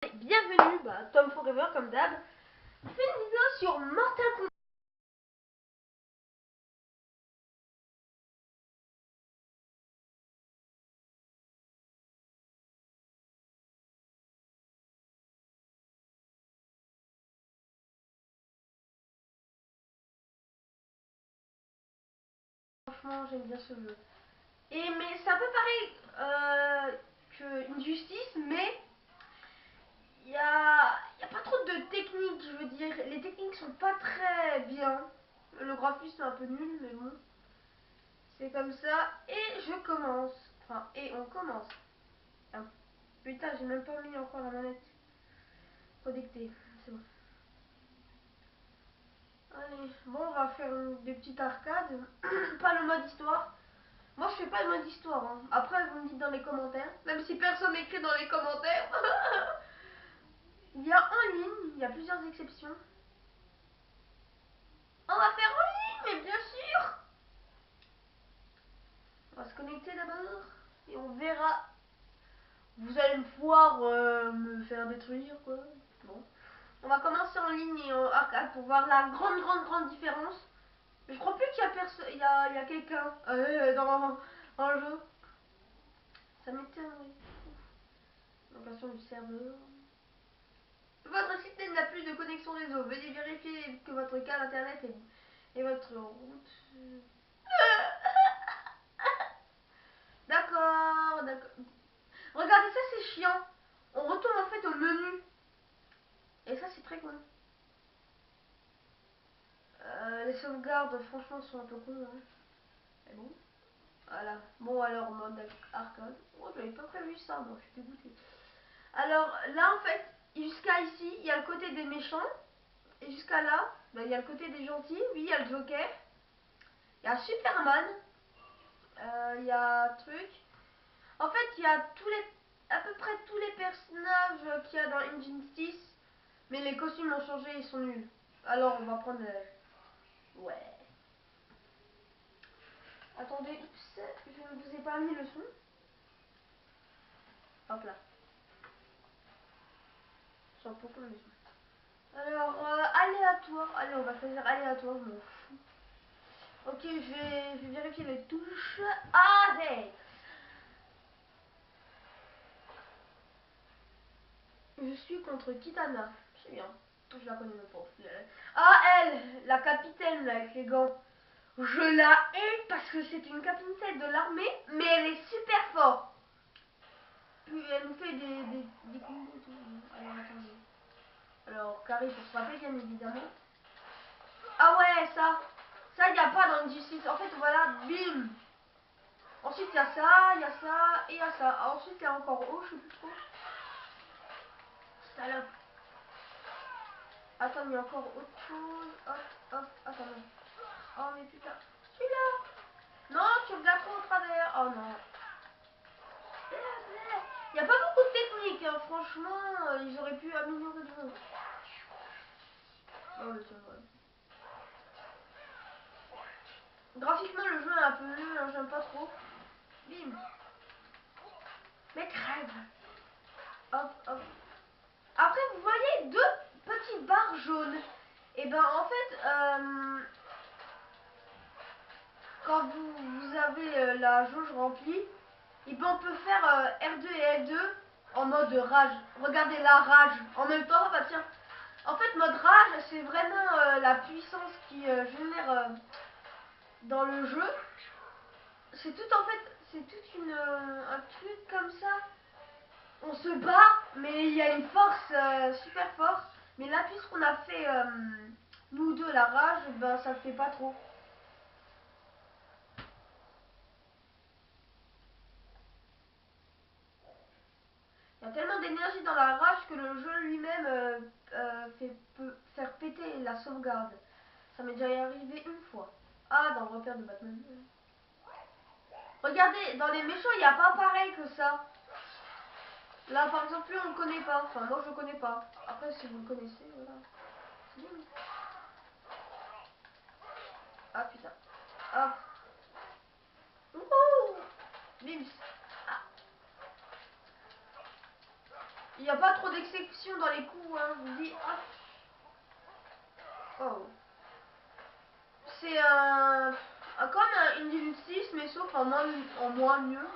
Bienvenue, Tom Forever comme d'hab. Je fais une vidéo sur Mortal Kombat. Franchement, j'aime bien ce jeu. Mais c'est un peu pareil que Injustice, mais il y a pas trop de techniques, je veux dire. Les techniques sont pas très bien. Le graphisme est un peu nul, mais bon. C'est comme ça. Et je commence. Enfin, et on commence. Ah, putain, j'ai même pas mis encore la manette connectée. C'est bon. Allez, bon, on va faire des petites arcades. Pas le mode histoire. Moi, je fais pas le mode histoire. Hein. Après, vous me dites dans les commentaires. Même si personne n'écrit dans les commentaires. Il y a en ligne, il y a plusieurs exceptions. On va faire en ligne, mais bien sûr. On va se connecter d'abord. Et on verra. Vous allez me voir me faire détruire, quoi. Bon. On va commencer en ligne et en arcade pour voir la grande différence. Je crois plus qu'il y a personne. Il y a quelqu'un dans le jeu. Ça m'étonnerait. Location du serveur. Votre système n'a plus de connexion réseau. Veuillez vérifier que votre câble internet et votre route. D'accord, d'accord. Regardez ça, c'est chiant. On retourne en fait au menu. Et ça, c'est très cool. Les sauvegardes, franchement, sont un peu cons. Hein. Mais bon. Voilà. Bon, alors, mode arcade. Oh, j'avais pas prévu ça, moi, je suis dégoûtée. Alors, là, en fait, jusqu'à ici, il y a le côté des méchants. Et jusqu'à là, il y a le côté des gentils. Oui, il y a le Joker. Il y a Superman. Il y a truc. En fait, il y a à peu près tous les personnages qu'il y a dans Injustice. Mais les costumes ont changé, ils sont nuls. Alors, on va prendre... ouais. Attendez, oups, je ne vous ai pas mis le son. Hop là. C'est un peu comme le son. Alors, aléatoire. Allez, on va choisir aléatoire, je m'en fous. Ok, je vais vérifier les touches. Allez. Je suis contre Kitana. C'est bien. Je la connais même pas. Ah, elle, la capitaine là, avec les gants. Je la hais parce que c'est une capitaine de l'armée, mais elle est super forte. Puis elle nous fait des combos et tout. Alors attendez. Alors, carré pour frapper, bien évidemment. Ah ouais, ça, il n'y a pas dans une justice. En fait, voilà, bim. Ensuite, il y a ça, il y a ça, et il y a ça. Ah, ensuite, il y a encore haut, je sais plus trop. Salope. Attends, il y a encore autre chose. Hop, hop, attends. Oh, mais putain. Celui-là. Non, tu regardes trop au travers. Oh non. Il n'y a pas beaucoup de technique, hein. Franchement, ils auraient pu améliorer le jeu. Oh, mais c'est vrai. Graphiquement, le jeu est un peu nul, hein, j'aime pas trop. Bim. Mais crève. Hop, hop. Après, vous voyez deux petites barres jaunes. Et ben, en fait, quand vous avez la jauge remplie, et ben, on peut faire R2 et L2 en mode rage. Regardez la rage. En même temps, bah tiens. En fait, mode rage, c'est vraiment la puissance qui génère dans le jeu. C'est tout en fait, c'est tout un truc comme ça. On se bat, mais il y a une force super forte. Mais là, puisqu'on a fait nous deux la rage, ben ça le fait pas trop. Il y a tellement d'énergie dans la rage que le jeu lui-même peut faire péter la sauvegarde. Ça m'est déjà arrivé une fois. Ah, dans le repère de Batman. Regardez, dans les méchants, il n'y a pas pareil que ça. Là, par exemple, lui, on le connaît pas. Enfin, moi, je le connais pas. Après, si vous le connaissez, voilà. C'est bien. Ah, putain. Hop. Wouhou. Bims. Ah. Il n'y a pas trop d'exceptions dans les coups, hein. Je vous dis, oh. C'est comme un Injustice, mais sauf en moins mieux.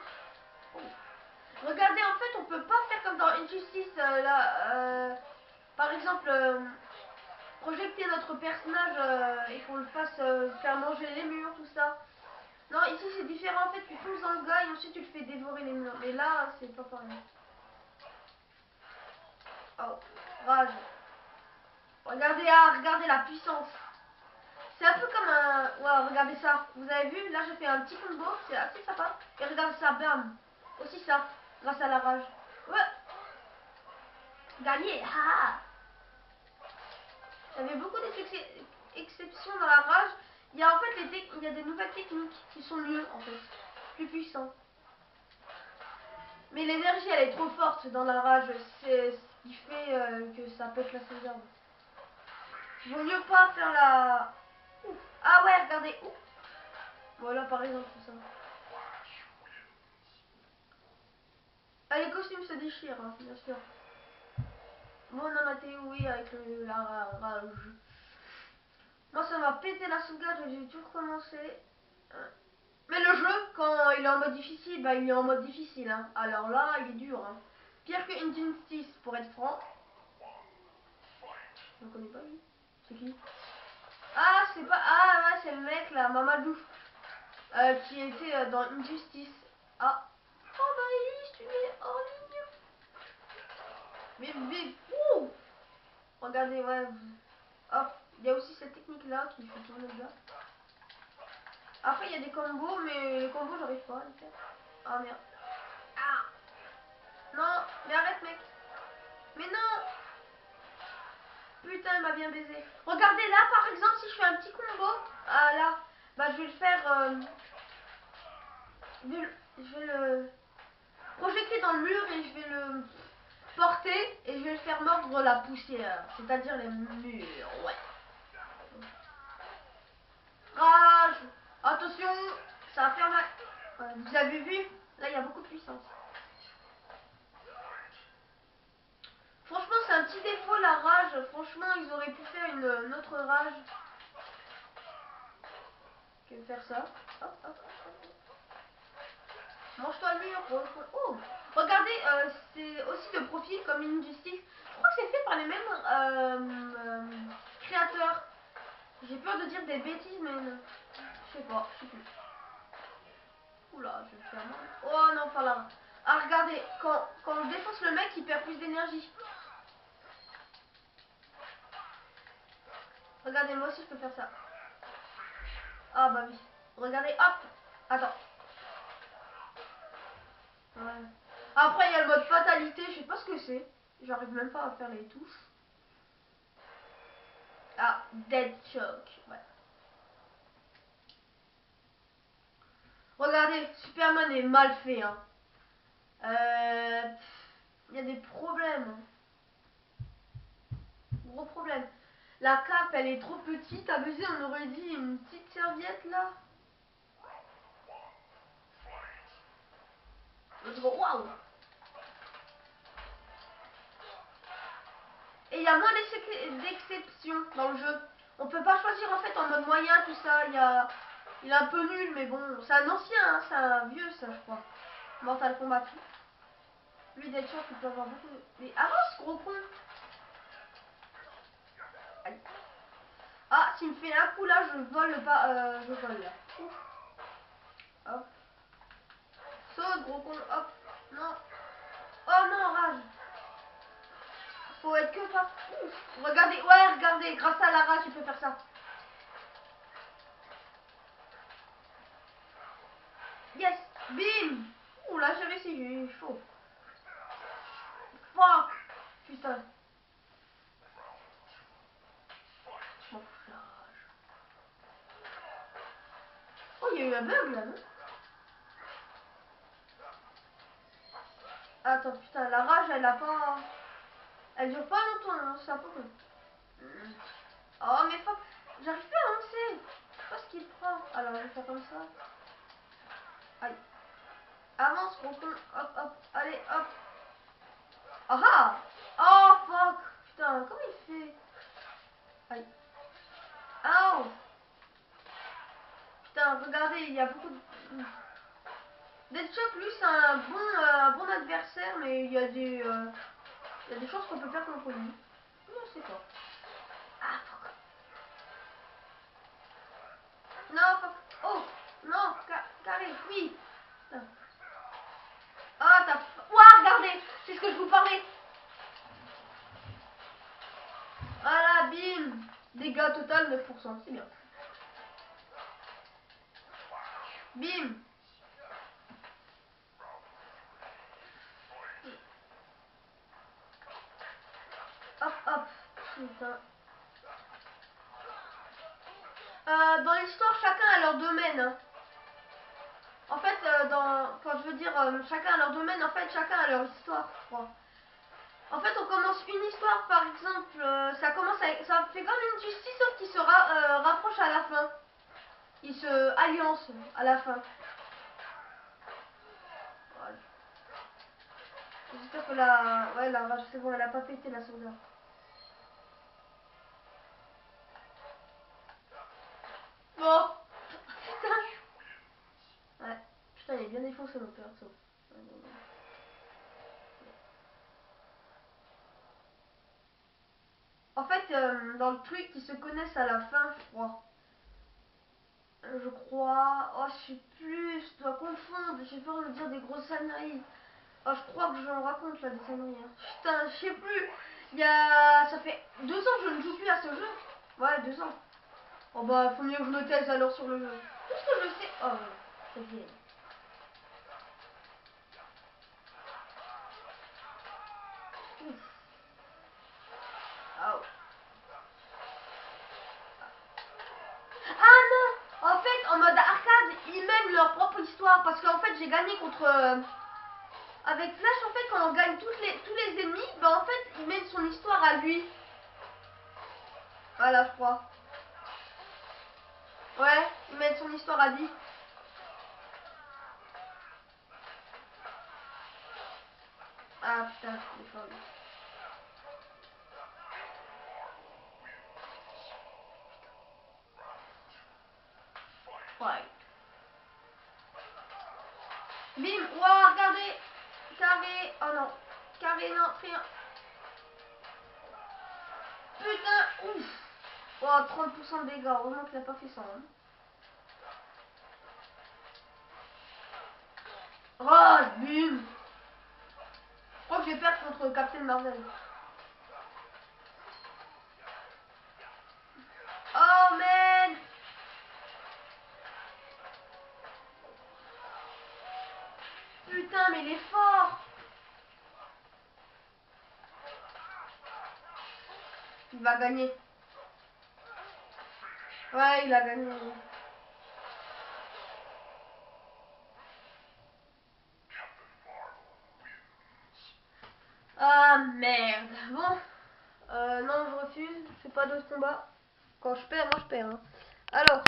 Oh. Regardez, en fait, on peut pas faire comme dans Injustice, là. Par exemple, projeter notre personnage et qu'on le fasse faire manger les murs, tout ça. Non, ici c'est différent. En fait, tu fonces dans le gars et ensuite tu le fais dévorer les murs. Mais là, c'est pas pareil. Oh, rage. Regardez la puissance. C'est un peu comme un... Ouais, regardez ça. Vous avez vu, là j'ai fait un petit combo, c'est assez sympa. Et regardez ça, bam. Aussi ça, grâce à la rage. Ouais. Gagné. Ah. Il y avait beaucoup d'exceptions dans la rage. Il y a en fait il y a des nouvelles techniques qui sont mieux en fait. Plus puissants. Mais l'énergie elle est trop forte dans la rage. C'est ce qui fait que ça pète la sauvegarde. Vaut mieux pas faire la... Ouf. Ah ouais, regardez. Ouf. Voilà par exemple tout ça. Ah, les costumes se déchirent, hein, bien sûr. Bon, on en a été oui avec la rage. Moi, ça m'a pété la sauvegarde, j'ai tout recommencé. Mais le jeu, quand il est en mode difficile, bah il est en mode difficile. Hein. Alors là, il est dur. Hein. Pire que Injustice, pour être franc. Je ne connais pas lui. C'est qui? Ah, c'est pas... Ah, ouais, c'est le mec là, Mamadou. Qui était dans Injustice. Ah. Oh, bah, tu es en ligne. Mais, ouh. Regardez, ouais. Hop, il y a aussi cette technique là qui fait tourner le gars. Après, il y a des combos, mais les combos, j'arrive pas à les faire. Ah merde. Ah. Non, mais arrête, mec. Mais non. Putain, il m'a bien baisé. Regardez là, par exemple, si je fais un petit combo, ah là, bah je vais le faire. Je vais le projeter dans le mur et je vais le porter et je vais le faire mordre la poussière, c'est-à-dire les murs. Ouais. Rage. Attention, ça va faire mal. Vous avez vu? Là, il y a beaucoup de puissance. Franchement, c'est un petit défaut la rage. Franchement, ils auraient pu faire une autre rage que faire ça. Hop, hop, hop. Mange-toi le mur. Oh, regardez, c'est aussi de profil comme Injustice. Je crois que c'est fait par les mêmes créateurs. J'ai peur de dire des bêtises, mais je sais pas, je sais plus. Oula, je vais me faire mal. Oh non, pas là. Ah, regardez, quand on défonce le mec, il perd plus d'énergie. Regardez, moi aussi je peux faire ça. Ah bah oui. Regardez, hop. Attends. Ouais. Après, il y a le mode fatalité, je sais pas ce que c'est. J'arrive même pas à faire les touches. Ah, Dead Choke. Ouais. Regardez, Superman est mal fait. Hein. Il y a des problèmes. Gros problème. La cape, elle est trop petite. Abusé, on aurait dit une petite serviette là. Waouh. Et il y a moins d'exceptions dans le jeu. On peut pas choisir en fait en mode moyen tout ça. Il est un peu nul, mais bon, c'est un ancien, hein, c'est un vieux ça, je crois. Mortal Kombat. Lui, d'être sûr qu'il peut avoir beaucoup de... Mais avance, gros con. Aïe. Ah, s'il me fait un coup là, je vole pas. Je vole là. Ouf. Hop. Saute, gros con. Hop. Non. Oh non, rage. Faut être que pas. Ouf. Regardez, ouais, regardez. Grâce à la rage, tu peux faire ça. Yes. Bim. Ouh, là, j'ai réussi. J'ai eu chaud. Fuck. Putain. Oh, la rage. Oh, il y a eu un bug là, non? Attends, putain, la rage, elle a pas... Elle dure pas longtemps, hein, c'est un peu bon. Oh, mais fuck. J'arrive pas à avancer. Je sais pas ce qu'il prend. Alors, je vais faire comme ça. Aïe. Avance, gros con. Hop, hop. Allez, hop. Ah ah. Oh fuck. Putain, comment il fait? Aïe. Oh. Putain, regardez, il y a beaucoup de... Deathstroke, lui, c'est un bon adversaire, mais il y a des chances qu'on peut faire contre lui. Non, c'est fort. Ah, fuck. Non, fuck. Oh, non, carré, oui. Putain. Ah, t'as... Ouah, regardez, c'est ce que je vous parlais. Voilà, bim. Dégâts total 9%, c'est bien. Bim. Hop, hop. Putain. Dans l'histoire, chacun a leur domaine. Hein. En fait, quand je veux dire chacun a leur domaine, en fait, chacun a leur histoire, je crois. En fait, on commence une histoire, par exemple, ça fait comme une justice, sauf qu'ils se rapprochent à la fin. Ils se alliancent à la fin. Voilà. J'espère que ouais, la rage, c'est bon, elle a pas pété la sauvegarde. Bon. Putain. Ouais. Putain, il est bien défoncé mon perso. En fait, dans le truc, ils se connaissent à la fin, je crois. Je crois. Oh, je sais plus, je dois confondre. J'ai peur de me dire des grosses saleries. Oh, je crois que j'en raconte là des saleries. Hein. Putain, je sais plus. Ça fait 2 ans que je ne joue plus à ce jeu. Ouais, 2 ans. Oh bah, faut mieux que je me taise alors sur le jeu. Tout ce que je sais. Oh, c'est bien. Ouf. Oh. Ah non! En fait, en mode arcade, ils mènent leur propre histoire. Parce qu'en fait, j'ai gagné contre. Avec Flash, en fait, quand on gagne tous les ennemis, bah en fait, il mène son histoire à lui. Voilà, je crois. Ouais, il mène son histoire à lui. Ah putain, il est fort lui. Ouais. Bim, wow, regardez. Carré, oh non. Carré, non, rien. Putain, ouf. Oh, 30% de dégâts, heureusement qu'il a pas fait ça. Hein. Oh, bim. Je crois que je vais perdre contre Captain Marvel. Oh, man. Putain, mais il est fort. Il va gagner. Ouais, il a gagné. Ah merde. Bon. Non, je refuse. Je fais pas d'autres combats. Quand je perds, moi je perds. Hein. Alors.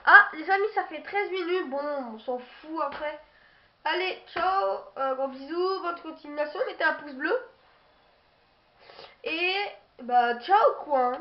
Ah, les amis, ça fait 13 minutes. Bon, on s'en fout après. Allez, ciao. Gros bisous. Bonne continuation. Mettez un pouce bleu. Et bah, ciao quoi. Hein.